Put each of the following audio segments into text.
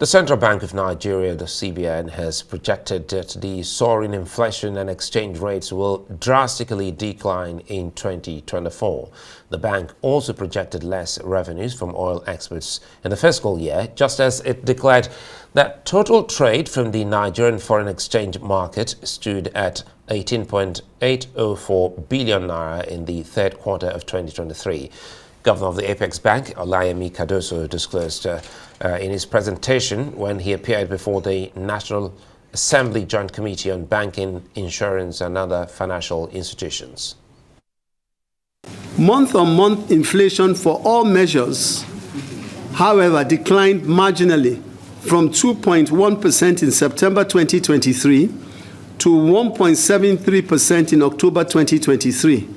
The Central Bank of Nigeria, the CBN, has projected that the soaring inflation and exchange rates will drastically decline in 2024. The bank also projected less revenues from oil exports in the fiscal year, just as it declared that total trade from the Nigerian foreign exchange market stood at 18.804 billion naira in the third quarter of 2023. Governor of the Apex Bank, Olayemi Cardoso, disclosed in his presentation when he appeared before the National Assembly Joint Committee on Banking, Insurance and Other Financial Institutions. Month-on-month inflation for all measures, however, declined marginally from 2.1% in September 2023 to 1.73% in October 2023.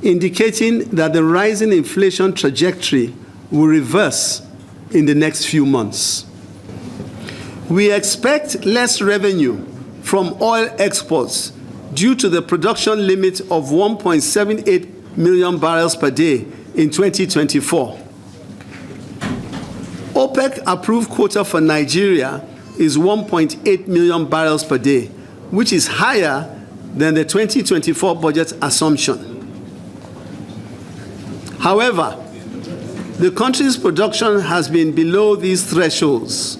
Indicating that the rising inflation trajectory will reverse in the next few months. We expect less revenue from oil exports due to the production limit of 1.78 million barrels per day in 2024. OPEC approved quota for Nigeria is 1.8 million barrels per day, which is higher than the 2024 budget assumption. However, the country's production has been below these thresholds.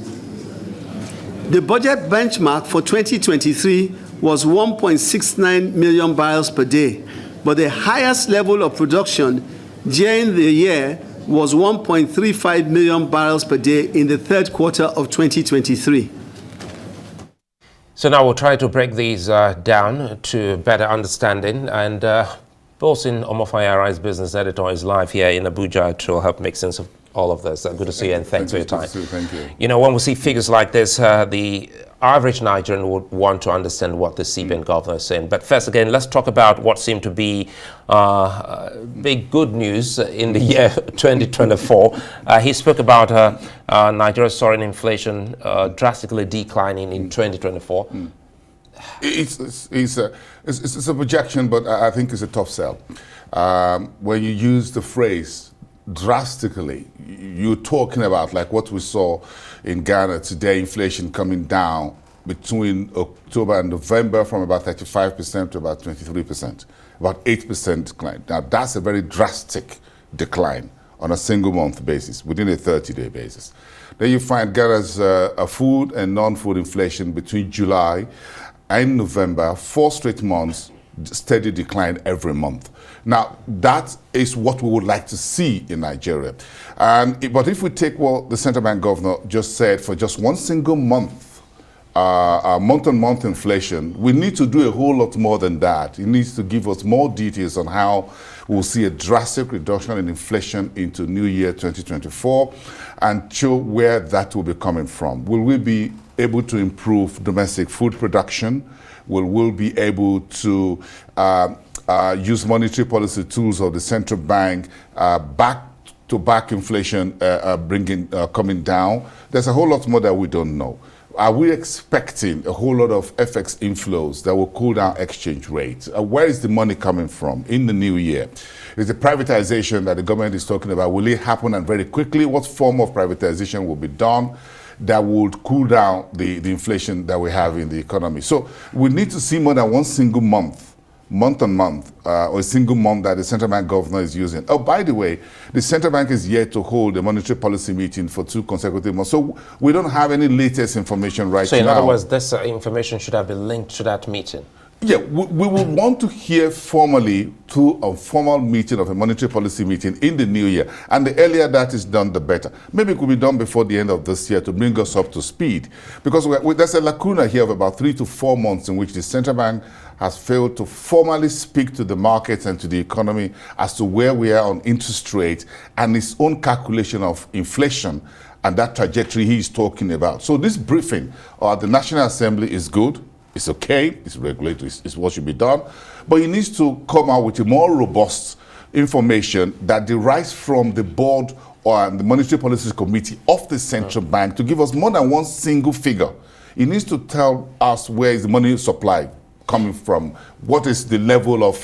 The budget benchmark for 2023 was 1.69 million barrels per day, but the highest level of production during the year was 1.35 million barrels per day in the third quarter of 2023. So now we'll try to break these down to better understanding, and Boason, Omofaye, Rise business editor, is live here in Abuja to help make sense of all of this. Good to see you, and thanks for your time. Thank you. You know, when we see figures like this, the average Nigerian would want to understand what the CBN governor is saying. But first, again, let's talk about what seemed to be big good news in the year 2024. He spoke about Nigeria's soaring inflation drastically declining in 2024. It's a projection, but I think it's a tough sell. When you use the phrase drastically, you're talking about like what we saw in Ghana today, inflation coming down between October and November from about 35% to about 23%, about 8% decline. Now that's a very drastic decline on a single month basis, within a 30-day basis. Then you find Ghana's food and non-food inflation between July and November, 4 straight months, steady decline every month. Now, that is what we would like to see in Nigeria. But if we take what the central bank governor just said for just one single month, month-on-month inflation, we need to do a whole lot more than that. He needs to give us more details on how we'll see a drastic reduction in inflation into New Year 2024 and show where that will be coming from. Will we be able to improve domestic food production? Will we be able to use monetary policy tools of the central bank back inflation coming down? There's a whole lot more that we don't know. Are we expecting a whole lot of FX inflows that will cool down exchange rates? Where is the money coming from in the new year? Is the privatization that the government is talking about, will it happen and very quickly? What form of privatization will be done that would cool down the inflation that we have in the economy? So we need to see more than one single month-on-month, or a single month that the central bank governor is using. Oh, by the way, the central bank is yet to hold a monetary policy meeting for 2 consecutive months. So we don't have any latest information right now. So in other words, this information should have been linked to that meeting? Yeah, we would want to hear formally to a formal meeting of a monetary policy meeting in the new year. And the earlier that is done, the better. Maybe it could be done before the end of this year to bring us up to speed. Because there's a lacuna here of about 3 to 4 months in which the central bank has failed to formally speak to the markets and to the economy as to where we are on interest rates and its own calculation of inflation and that trajectory he's talking about. So this briefing at the National Assembly is good. It's okay, it's regulatory, it's what should be done, but he needs to come out with a more robust information that derives from the board or the Monetary Policy Committee of the central bank to give us more than one single figure. He needs to tell us where is the money supply coming from? What is the level of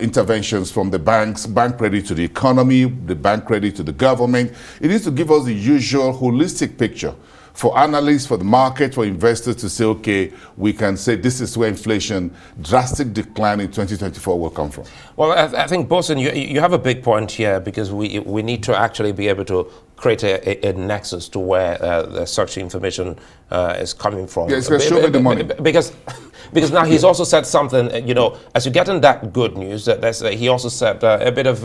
interventions from the banks, bank credit to the economy, the bank credit to the government? It needs to give us the usual holistic picture for analysts, for the market, for investors to say, okay, we can say this is where inflation, drastic decline in 2024 will come from. Well, I think, Boason, you have a big point here, because we need to actually be able to create a nexus to where such information is coming from. Yes, show me the money. Because now he's also said something, as you get in that good news, he also said a bit of,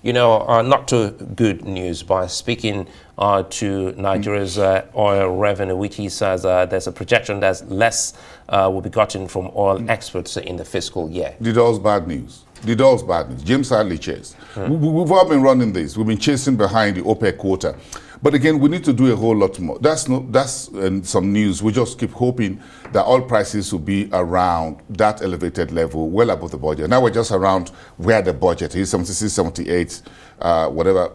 not too good news by speaking to Nigeria's oil revenue, which he says there's a projection that less will be gotten from oil exports in the fiscal year. Did all's bad news. Did all's bad news. James Hadley chased. We've all been running this. We've been chasing behind the OPEC quota. But again, we need to do a whole lot more. That's some news. We just keep hoping that oil prices will be around that elevated level, well above the budget. Now we're just around where the budget is, 76, 78, whatever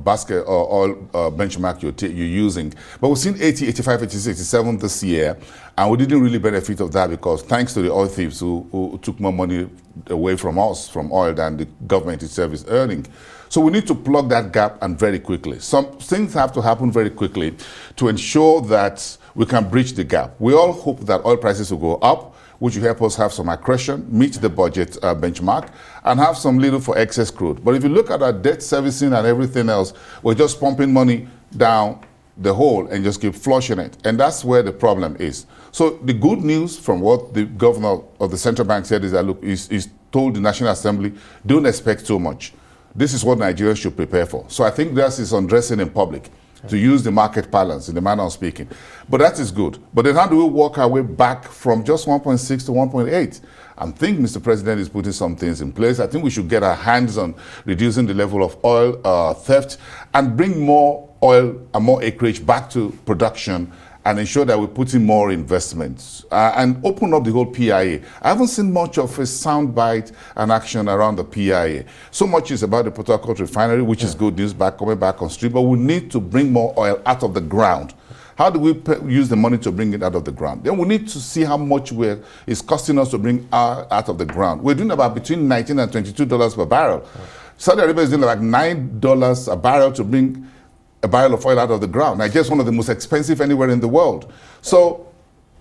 basket or oil benchmark you're using. But we've seen 80, 85, 86, 87 this year, and we didn't really benefit of that because thanks to the oil thieves who took more money away from us, from oil, than the government itself is earning. So we need to plug that gap, and very quickly. Some things have to happen very quickly to ensure that we can bridge the gap. We all hope that oil prices will go up, which will help us have some accretion, meet the budget benchmark, and have some little for excess crude. But if you look at our debt servicing and everything else, we're just pumping money down the hole and just keep flushing it. And that's where the problem is. So the good news from what the governor of the central bank said is that, look, he's told the National Assembly, don't expect too much. This is what Nigerians should prepare for. So I think that is undressing in public, to use the market balance in the manner of speaking. But that is good. But then how do we work our way back from just 1.6 to 1.8? I think Mr. President is putting some things in place. I think we should get our hands on reducing the level of oil theft and bring more oil and more acreage back to production, and ensure that we put in more investments and open up the whole PIA. I haven't seen much of a soundbite and action around the PIA. So much is about the Port Harcourt refinery, which is good news, coming back on stream, but we need to bring more oil out of the ground. How do we use the money to bring it out of the ground? Then we need to see how much it's costing us to bring out of the ground. We're doing about between $19 and $22 per barrel. Saudi Arabia is doing like $9 a barrel to bring a barrel of oil out of the ground. Nigeria is one of the most expensive anywhere in the world. So,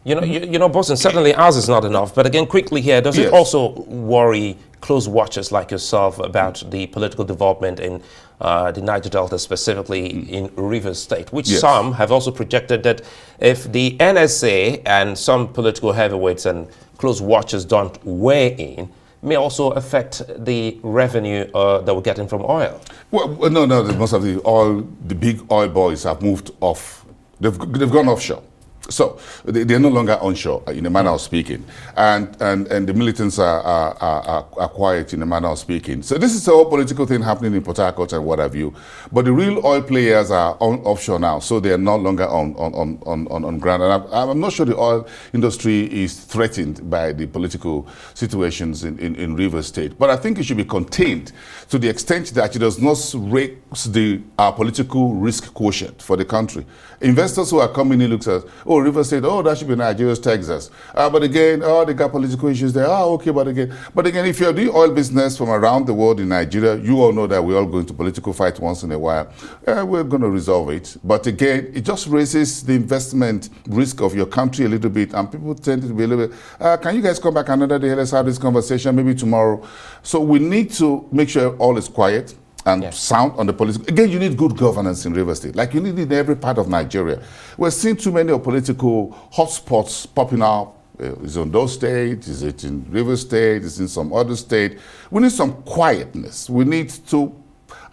Boason, certainly ours is not enough. But again, quickly here, does it also worry close watchers like yourself about the political development in the Niger Delta, specifically in Rivers State, which some have also projected that if the NSA and some political heavyweights and close watchers don't weigh in, may also affect the revenue that we're getting from oil? Well, no, most of the big oil boys have moved off. They've gone offshore. So they're no longer onshore, in a manner of speaking, and the militants are quiet, in a manner of speaking. So this is a whole political thing happening in Port Harcourt and what have you. But the real oil players are offshore now, so they are no longer on ground. And I'm not sure the oil industry is threatened by the political situations in Rivers State. But I think it should be contained to the extent that it does not raise the political risk quotient for the country. Investors who are coming in look at, oh, Rivers State, oh, that should be Nigeria's Texas. But again, oh, they got political issues there. Oh, okay, but again, if you're doing oil business from around the world in Nigeria, you all know that we're all going to political fight once in a while. We're going to resolve it. But again, it just raises the investment risk of your country a little bit, and people tend to be a little bit, can you guys come back another day? Let's have this conversation, maybe tomorrow. So we need to make sure all is quiet and sound on the political. Again, you need good governance in Rivers State, like you need in every part of Nigeria. We're seeing too many political hotspots popping up. Is it in those states? Is it in Rivers State? Is it in some other state? We need some quietness. We need to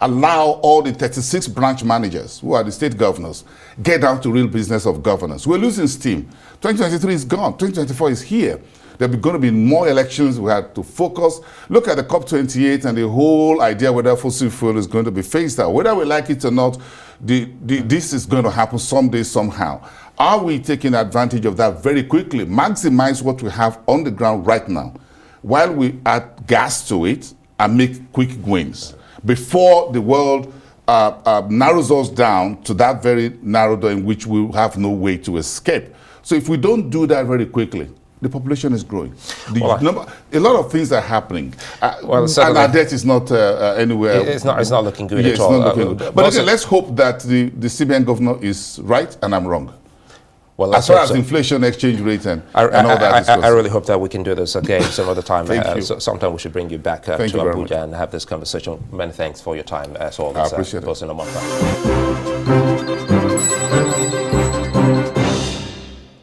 allow all the 36 branch managers, who are the state governors, get down to real business of governance. We're losing steam. 2023 is gone. 2024 is here. There's going to be more elections. We have to focus. Look at the COP28 and the whole idea whether fossil fuel is going to be phased out. Whether we like it or not, this is going to happen someday, somehow. Are we taking advantage of that very quickly? Maximize what we have on the ground right now, while we add gas to it and make quick wins before the world narrows us down to that very narrow door in which we have no way to escape. So if we don't do that very quickly, the population is growing. A lot of things are happening. And our debt is not anywhere. It's not looking good Yeah, at all. It's not looking good. But again, let's hope that the CBN governor is right and I'm wrong. Well, as far as inflation, exchange rate, and all that is concerned. I really hope that we can do this again some other time. Thank you. Sometime we should bring you back to Abuja and have this conversation. Many thanks for your time as always. I appreciate it. Boason Omofaye.